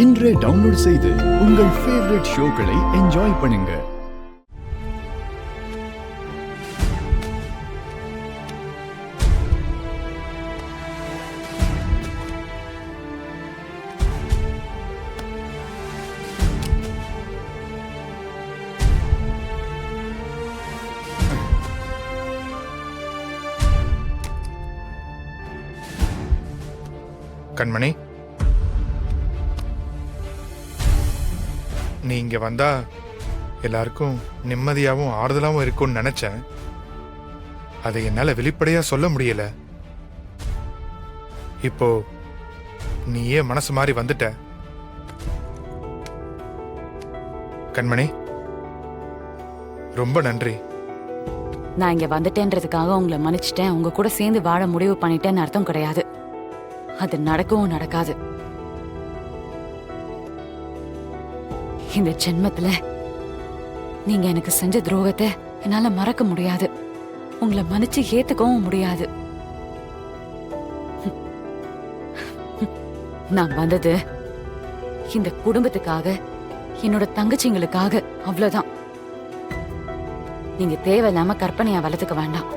இன்றே டவுன்லோட் செய்து உங்கள் ஃபேவரட் ஷோக்களை என்ஜாய் பண்ணுங்க. கண்மணி, நீ இங்க வந்தா எல்லாருக்கும் நிம்மதியாகவும் ஆறுதலாகவும் இருக்கும்னு நினைச்சேன். அதை என்னால வெளிப்படையா சொல்ல முடியல. இப்போ நீயே மனசு மாறி வந்துட்ட. கண்மணி, ரொம்ப நன்றி. நான் இங்க வந்துட்டேன்றதுக்காக உங்களை மன்னிச்சிட்டேன், உங்க கூட சேர்ந்து வாழ முடிவு பண்ணிட்டேன்னு அர்த்தம் கிடையாது. அது நடக்கவும் நடக்காது. இந்த ஜென்மத்துல நீங்க எனக்கு செஞ்ச துரோகத்தை என்னால மறக்க முடியாது. உங்களை மன்னிச்சு ஏத்துக்கவும் முடியாது. நான் வந்தது இந்த குடும்பத்துக்காக, என்னோட தங்கச்சிங்களுக்காக, அவ்வளவுதான். நீங்க தேவையில்லாம கற்பனையா வளர்த்துக்க வேண்டாம்.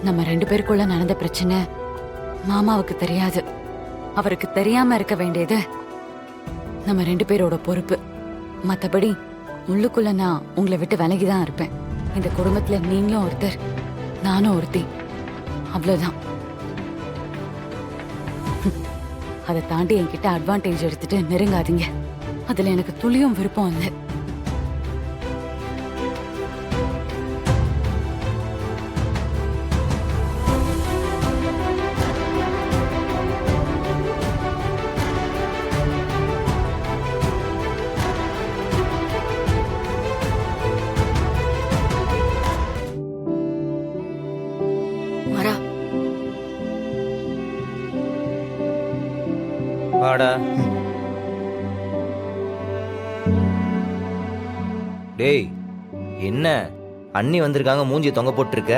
நம்ம 2 பேருக்குள்ள நடந்த பிரச்சனை மாமாவுக்கு தெரியாது. அவருக்கு தெரியாம இருக்க வேண்டியது நம்ம 2 பேரோட பொறுப்பு. மத்தபடி உள்ளுக்குள்ள நான் உங்களை விட்டு விலகிதான் இருப்பேன். இந்த குடும்பத்துல நீங்களும் ஒருத்தர், நானும் ஒருத்தி, அவ்வளவுதான். அதை தாண்டி என்கிட்ட அட்வான்டேஜ் எடுத்துட்டு நெருங்காதீங்க. அதுல எனக்கு துளியும் விருப்பம் இல்லை. வாடா. டேய், என்ன அண்ணி வந்திருக்காங்க, மூஞ்சி தொங்க போட்டுருக்க?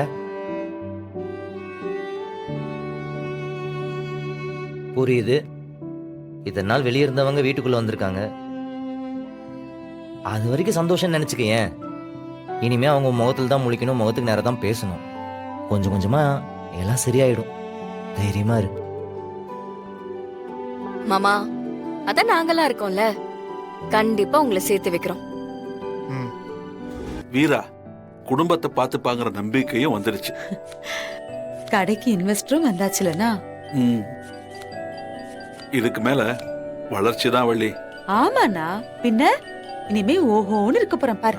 புரியுது, இத்தனை நாள் வெளியே இருந்தவங்க வீட்டுக்குள்ள வந்திருக்காங்க. அது வரைக்கும் சந்தோஷம் நினைச்சுக்கேன். இனிமே அவங்க முகத்துல தான் முழிக்கணும், முகத்துக்கு நேரம் தான் பேசணும். கொஞ்சம் கொஞ்சமா எல்லாம் சரியாயிடும். தைரியமா இரு. மாமா, அதான் நாங்கெல்லாம் இருக்கோம்ல, கண்டிப்பா உங்களை சேர்த்து வைக்கிறோம். வீரா, குடும்பத்தை பார்த்துப்பாங்கிற நம்பிக்கையும் வந்துருச்சு. கடைக்கு இன்வெஸ்டரும் வந்தாச்சுலனா. இதுக்கு மேல வளர்ச்சி தான் வள்ளி. ஆமாண்ணா, பின்ன இனிமே ஓஹோன்னு இருக்க போறேன் பாரு.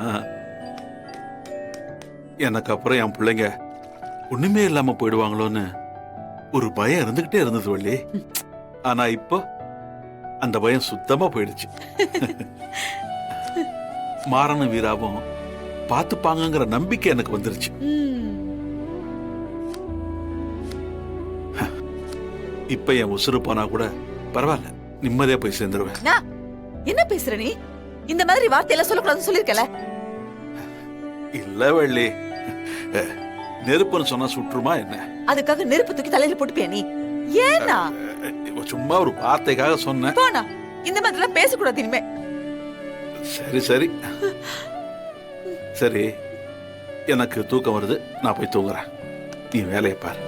எனக்கு அப்புறம் என் பிள்ளைங்க ஒண்ணுமே இல்லாம போயிடுவாங்களோன்னு ஒரு பயம் இருந்துகிட்டே இருந்தது வள்ளி. ஆனா இப்போ அந்த பயம் சுத்தமா போயிடுச்சு. மாறனும் வீராவும் பார்த்துப்பாங்கிற நம்பிக்கை எனக்கு வந்துருச்சு. இப்ப என் உசுறு போனா கூட பரவாயில்ல, நிம்மதியா போய் சேர்ந்துருவேன். என்ன பேசுற நீ? இந்த மாதிரி வார்த்தையெல்லாம் சொல்லக்கூடாதுன்னு சொல்லிருக்கல. இல்ல வள்ளி, நெருப்புன்னு சொன்னா சுற்றுமா என்ன? அதுக்காக நெருப்பு தூக்கி தலையில போட்டுப்பியா நீ? ஏன்னா சும்மா ஒரு வார்த்தைக்காக சொன்னேன். போனா இந்த மாதிரி எல்லாம் பேசக்கூடாது இனிமே. சரி சரி சரி, எனக்கு தூக்கம் வருது, நான் போய் தூங்குறேன். நீ வேலையை பாரு.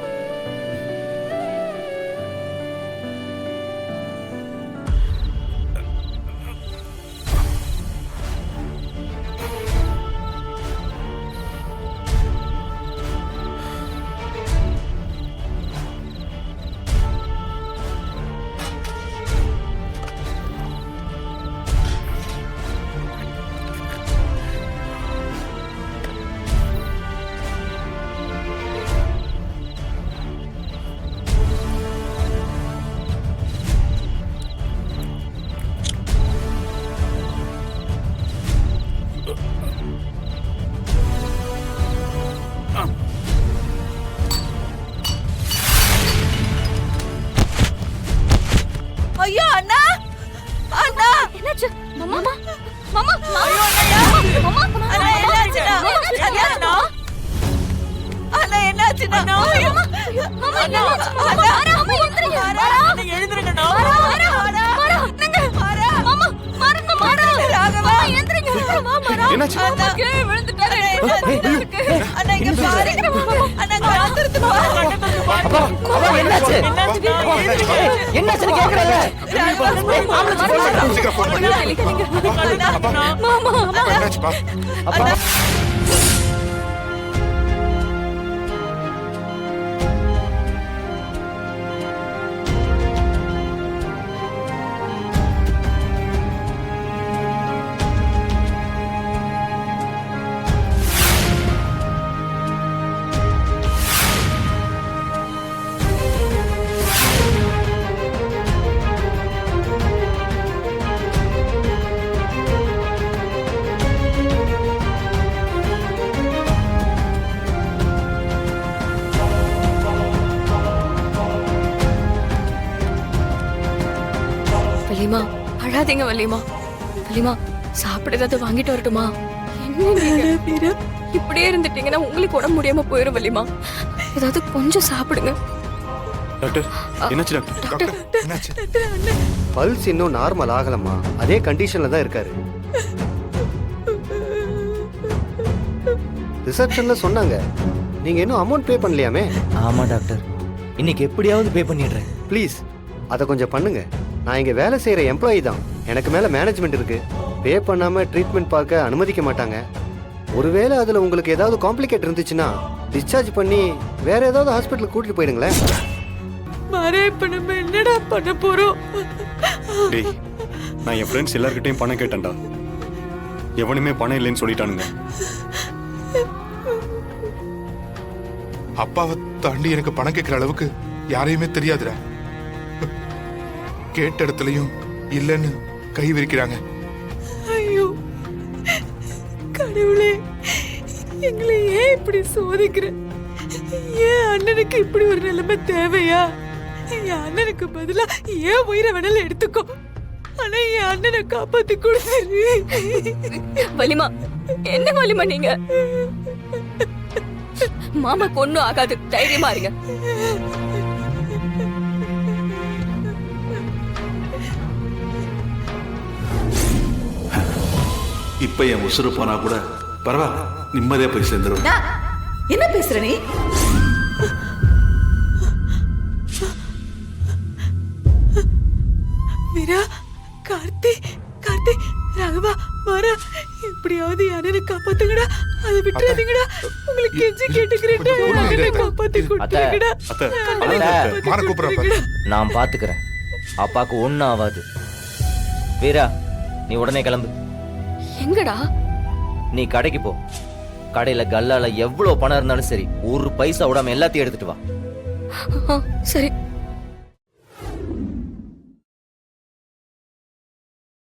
ஐயோ அண்ணா, அண்ணா என்னாச்சு? மாமா, மாமா, ஐயோ அண்ணா, அண்ணா என்னாச்சுடா? அண்ணா, அண்ணா என்னாச்சுடா? அண்ணா, அண்ணா, அண்ணா எழுந்திருங்க. என்னாச்சு அண்ணா கீழே விழுந்துட்டாரு. அண்ணா இங்க பாருங்க அண்ணா காத்துறது அப்பா அப்பா என்னாச்சு என்னாச்சுன்னு கேக்குறேன்ல சீக்கிரம் phone பண்ணு. அப்பா, என்னாச்சுப்பா? அப்பா வலிமா அழாதீங்க வலிமா. வலிமா சாப்பிட ஏதாவது வாங்கிட்டு வரட்டுமா? என்ன நீங்க வீரா இப்படியே இருந்துட்டீங்கன்னா உங்களுக்கு உடம்பு முடியாம போயிரும் வலிமா. ஏதாவது கொஞ்சம் சாப்பிடுங்க. டாக்டர் என்னாச்சு டாக்டர் டாக்டர், என்னாச்சு? பல்ஸ் இன்னும் நார்மல் ஆகலம்மா, அதே கண்டிஷன்ல தான் இருக்காரு. ரிசப்ஷன்ல சொன்னாங்க, நீங்க இன்னும் அமௌண்ட் பே பண்ணலையாமே. ஆமா டாக்டர், இன்னைக்கு எப்படியாவது பே பண்ணிடுறேன். ப்ளீஸ் அதை கொஞ்சம் பண்ணுங்க. நான் இங்க வேலை செய்யற எம்ப்ளாயி தான், எனக்கு மேல மேனேஜ்மெண்ட் இருக்கு. பே பண்ணாம ட்ரீட்மெண்ட் பார்க்க அனுமதிக்க மாட்டாங்க. ஒருவேளை அதுல உங்களுக்கு ஏதாவது காம்ப்ளிகேட் இருந்துச்சுன்னா டிஸ்சார்ஜ் பண்ணி வேற ஏதாவது ஹாஸ்பிட்டலுக்கு கூட்டிட்டு போயிடுங்களேன். மாறே இப்ப நம்ம என்னடா பண்ண போறோம்? டேய் நான் என் ஃப்ரெண்ட்ஸ் எல்லார்கிட்டயும் பணம் கேட்டேன்டா, எவனுமே பணம் இல்லைன்னு சொல்லிட்டானுங்க. அப்பாவை தாண்டி எனக்கு பணம் கேட்கிற அளவுக்கு யாரையுமே தெரியாதுடா. கேட்ட இடத்துலயும் இல்லைன்னு கை விரிக்கிறாங்க. ஐயோ கடவுளே, எங்களை ஏன் இப்படி சோதிக்கிற? ஏன் அண்ணனுக்கு இப்படி ஒரு நிலைமை தேவையா? என் அண்ணனுக்கு பதிலா ஏன் உயிரை வேணாலும் எடுத்துக்கோ, ஆனா என் அண்ணனை காப்பாத்தி கொடுத்துரு. வலிமா என்ன வலிமா நீங்க? மாமாக்கு ஒண்ணும் ஆகாது, தைரியமா இருங்க. இப்ப என் உசுறு போனா கூட பரவாயில்ல, நிம்மதியா போய் சேர்ந்துருவேன். என்ன பேசுற நீ? மீரா, கார்த்தி, கார்த்தி, ராகவா, மாறா, எப்படியாவது என் அண்ணனை காப்பாத்துங்கடா. அதை விட்டுறாதீங்கடா. உங்களுக்கு கெஞ்சி கேட்டுக்கிறேன்டா, என் அண்ணனை காப்பாத்தி கொடுத்துருங்கடா. அத்தை அண்ணனை அழாத அத்தை. காப்பாத்தி மாற கூப்பிடுறப்ப. கொடுத்துருங்கடா. நான் பாத்துக்கிறேன், அப்பாக்கு ஒன்னும் ஆகாது. வீரா நீ உடனே கிளம்பு. எங்கடா? நீ கடைக்கு போ. கடையில கல்லால எவ்வளவு பணம் இருந்தாலும் சரி, ஒரு பைசா விடாம எல்லாத்தையும் எடுத்துட்டு வா. சரி.